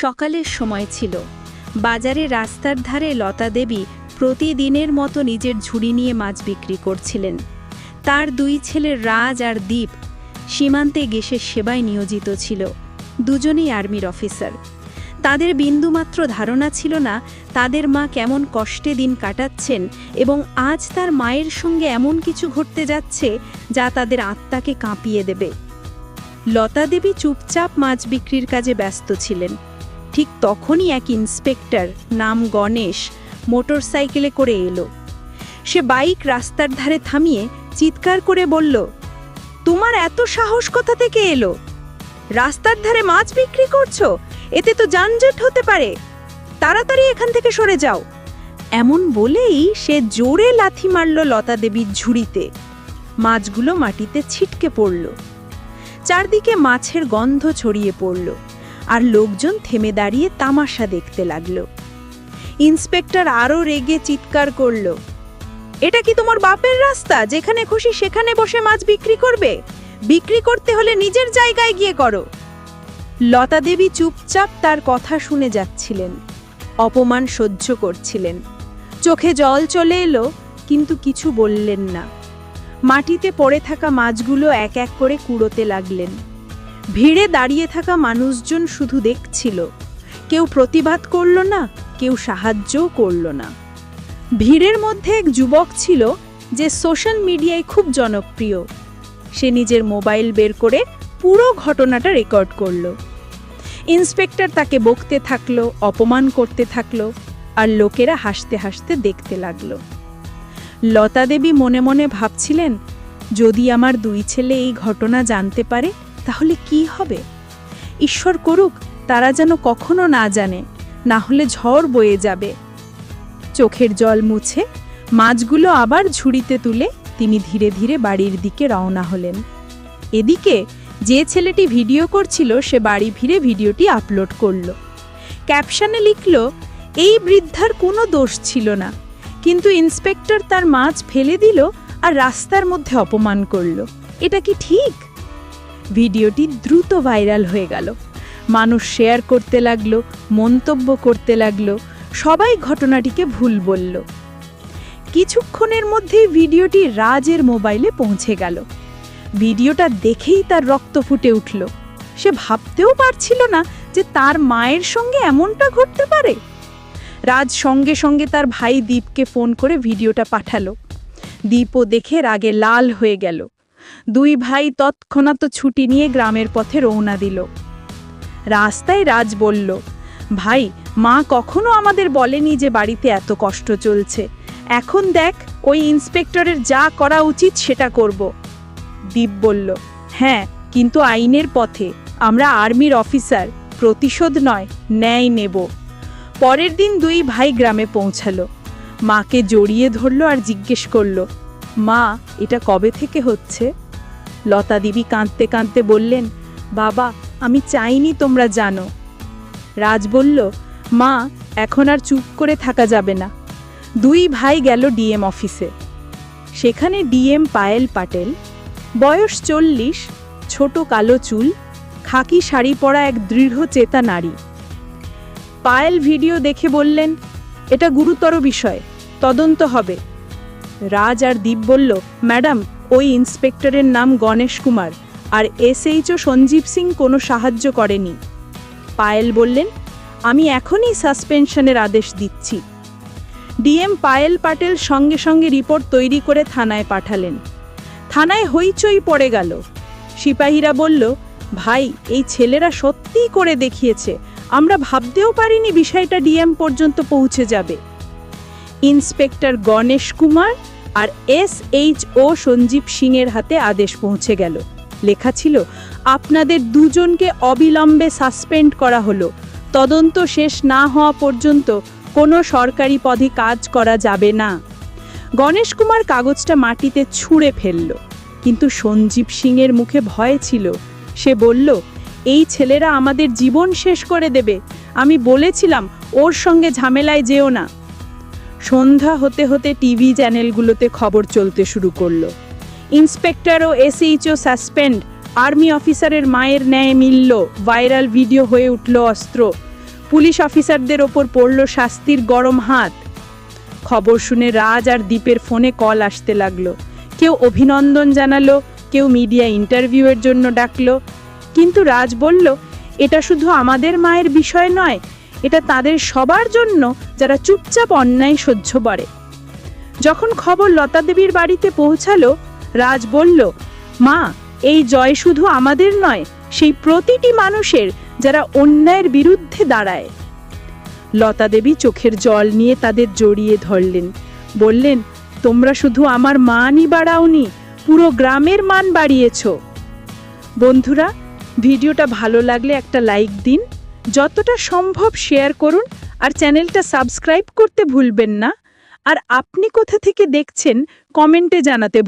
সকালের সময় ছিল। বাজারে রাস্তার ধারে লতা দেবী প্রতিদিনের মতো নিজের ঝুড়ি নিয়ে মাছ বিক্রি করছিলেন। তার দুই ছেলে রাজ আর দীপ সীমান্তে গ্যাসের সেবায় নিয়োজিত ছিল। দুজনেই আর্মির অফিসার। তাদের বিন্দুমাত্র ধারণা ছিল না তাদের মা কেমন কষ্টে দিন কাটাচ্ছেন এবং আজ তার মায়ের সঙ্গে এমন কিছু ঘটতে যাচ্ছে যা তাদের আত্মাকে কাঁপিয়ে দেবে। লতা দেবী চুপচাপ মাছ বিক্রির কাজে ব্যস্ত ছিলেন। ঠিক তখনই এক ইন্সপেক্টর নাম গণেশ মোটরসাইকেলে করে এলো। সে বাইক রাস্তার ধারে থামিয়ে চিৎকার করে বলল, তোমার এত সাহস কোথা থেকে এলো? রাস্তার ধারে মাছ বিক্রি করছো? এতে তো যানজট হতে পারে, তাড়াতাড়ি এখান থেকে সরে যাও। এমন বলেই সে জোরে লাথি মারল লতা দেবীর ঝুড়িতে। মাছগুলো মাটিতে ছিটকে পড়ল। চারদিকে মাছের গন্ধ ছড়িয়ে পড়ল আর লোকজন থেমে দাঁড়িয়ে তামাশা দেখতে লাগল। ইন্সপেক্টর আরও রেগে চিৎকার করল, এটা কি তোমার বাপের রাস্তা যেখানে খুশি সেখানে বসে মাছ বিক্রি করবে? বিক্রি করতে হলে নিজের জায়গায় গিয়ে করো। লতা দেবী চুপচাপ তার কথা শুনে যাচ্ছিলেন, অপমান সহ্য করছিলেন। চোখে জল চলে এলো, কিন্তু কিছু বললেন না। মাটিতে পড়ে থাকা মাছগুলো এক এক করে কুড়োতে লাগলেন। ভিড়ে দাঁড়িয়ে থাকা মানুষজন শুধু দেখছিল। কেউ প্রতিবাদ করল না, কেউ সাহায্যও করল না। ভিড়ের মধ্যে এক যুবক ছিল যে সোশ্যাল মিডিয়ায় খুব জনপ্রিয়। সে নিজের মোবাইল বের করে পুরো ঘটনাটা রেকর্ড করল। ইন্সপেক্টর তাকে বকতে থাকলো, অপমান করতে থাকলো, আর লোকেরা হাসতে হাসতে দেখতে লাগলো। লতা দেবী মনে মনে ভাবছিলেন, যদি আমার দুই ছেলে এই ঘটনা জানতে পারে তাহলে কি হবে? ঈশ্বর করুক তারা যেন কখনো না জানে, না হলে ঝড় বয়ে যাবে। চোখের জল মুছে মাছগুলো আবার ঝুড়িতে তুলে তিনি ধীরে ধীরে বাড়ির দিকে রওনা হলেন। এদিকে যে ছেলেটি ভিডিও করছিল সে বাড়ি ফিরে ভিডিওটি আপলোড করল। ক্যাপশনে লিখল, এই বৃদ্ধার কোনো দোষ ছিল না, কিন্তু ইন্সপেক্টর তার মাছ ফেলে দিল আর রাস্তার মধ্যে অপমান করল। এটা কি ঠিক? ভিডিওটি দ্রুত ভাইরাল হয়ে গেল। মানুষ শেয়ার করতে লাগলো, মন্তব্য করতে লাগলো, সবাই ঘটনাটিকে ভুল বলল। কিছুক্ষণের মধ্যেই ভিডিওটি রাজের মোবাইলে পৌঁছে গেল। ভিডিওটা দেখেই তার রক্ত ফুটে উঠল। সে ভাবতেও পারছিল না যে তার মায়ের সঙ্গে এমনটা ঘটতে পারে। রাজ সঙ্গে সঙ্গে তার ভাই দীপকে ফোন করে ভিডিওটা পাঠালো। দীপও দেখে রাগে লাল হয়ে গেল। দুই ভাই তৎক্ষণাৎ ছুটি নিয়ে গ্রামের পথে রওনা দিল। রাস্তায় রাজ বলল, ভাই, মা কখনো আমাদের বলেনি যে বাড়িতে এত কষ্ট চলছে। এখন দেখ, ওই ইন্সপেক্টরের যা করা উচিত সেটা করব। দীপ বলল, হ্যাঁ, কিন্তু আইনের পথে। আমরা আর্মির অফিসার, প্রতিশোধ নয়, ন্যায় নেব। পরের দিন দুই ভাই গ্রামে পৌঁছালো। মাকে জড়িয়ে ধরল আর জিজ্ঞেস করল, মা, এটা কবে থেকে হচ্ছে? লতা দেবী কাঁদতে কাঁদতে বললেন, বাবা, আমি চাইনি তোমরা জানো। রাজ বলল, মা, এখন আর চুপ করে থাকা যাবে না। দুই ভাই গেল ডিএম অফিসে। সেখানে ডিএম পায়েল পাটেল, বয়স 40, ছোট কালো চুল, খাকি শাড়ি পরা এক দৃঢ় চেতা নারী। পায়েল ভিডিও দেখে বললেন, এটা গুরুতর বিষয়, তদন্ত হবে। রাজ আর দীপ বলল, ম্যাডাম, ওই ইন্সপেক্টরের নাম গণেশ কুমার আর এসএইচও সঞ্জীব সিং কোনো সাহায্য করেনি। পায়েল বললেন, আমি এখনই সাসপেনশনের আদেশ দিচ্ছি। ডিএম পায়েল পাটেল সঙ্গে সঙ্গে রিপোর্ট তৈরি করে থানায় পাঠালেন। থানায় হইচই পড়ে গেল। সিপাহীরা বলল, ভাই, এই ছেলেরা সত্যিই করে দেখিয়েছে, আমরা ভাবতেও পারিনি বিষয়টা ডিএম পর্যন্ত পৌঁছে যাবে। ইন্সপেক্টর গণেশ কুমার আর এসএইচও সঞ্জীব সিংয়ের হাতে আদেশ পৌঁছে গেল। লেখা ছিল, আপনাদের দুজনকে অবিলম্বে সাসপেন্ড করা হলো। তদন্ত শেষ না হওয়া পর্যন্ত কোনো সরকারি পদে কাজ করা যাবে না। গণেশ কুমার কাগজটা মাটিতে ছুঁড়ে ফেলল, কিন্তু সঞ্জীব সিংয়ের মুখে ভয় ছিল। সে বলল, এই ছেলেরা আমাদের জীবন শেষ করে দেবে। আমি বলেছিলাম ওর সঙ্গে ঝামেলায় যেও না। সন্ধ্যা হতে হতে টিভি চ্যানেলগুলোতে খবর চলতে শুরু করলো। ইন্সপেক্টর ও এসএইচও সাসপেন্ড, আর্মি অফিসারের মায়ের ন্যায় মিলল, ভাইরাল ভিডিও হয়ে উঠল অস্ত্র। পুলিশ অফিসারদের ওপর পড়ল শাস্তির গরম হাত। খবর শুনে রাজ আর দীপের ফোনে কল আসতে লাগলো। কেউ অভিনন্দন জানালো, কেউ মিডিয়া ইন্টারভিউয়ের জন্য ডাকলো। কিন্তু রাজ বলল, এটা শুধু আমাদের মায়ের বিষয় নয়, এটা তাদের সবার জন্য যারা চুপচাপ অন্যায় সহ্য করে। যখন খবর লতা দেবীর বাড়িতে পৌঁছালো, রাজ বলল, মা, এই জয় শুধু আমাদের নয়, সেই প্রতিটি মানুষের যারা অন্যায়ের বিরুদ্ধে দাঁড়ায়। লতা দেবী চোখের জল নিয়ে তাদের জড়িয়ে ধরলেন, বললেন, তোমরা শুধু আমার মানই বাড়াওনি, পুরো গ্রামের মান বাড়িয়েছ। বন্ধুরা, ভিডিওটা ভালো লাগলে একটা লাইক দিন, যতটা সম্ভব শেয়ার করুন, আর চ্যানেলটা সাবস্ক্রাইব করতে ভুলবেন না। আর আপনি কোথা থেকে দেখছেন কমেন্টে জানাতে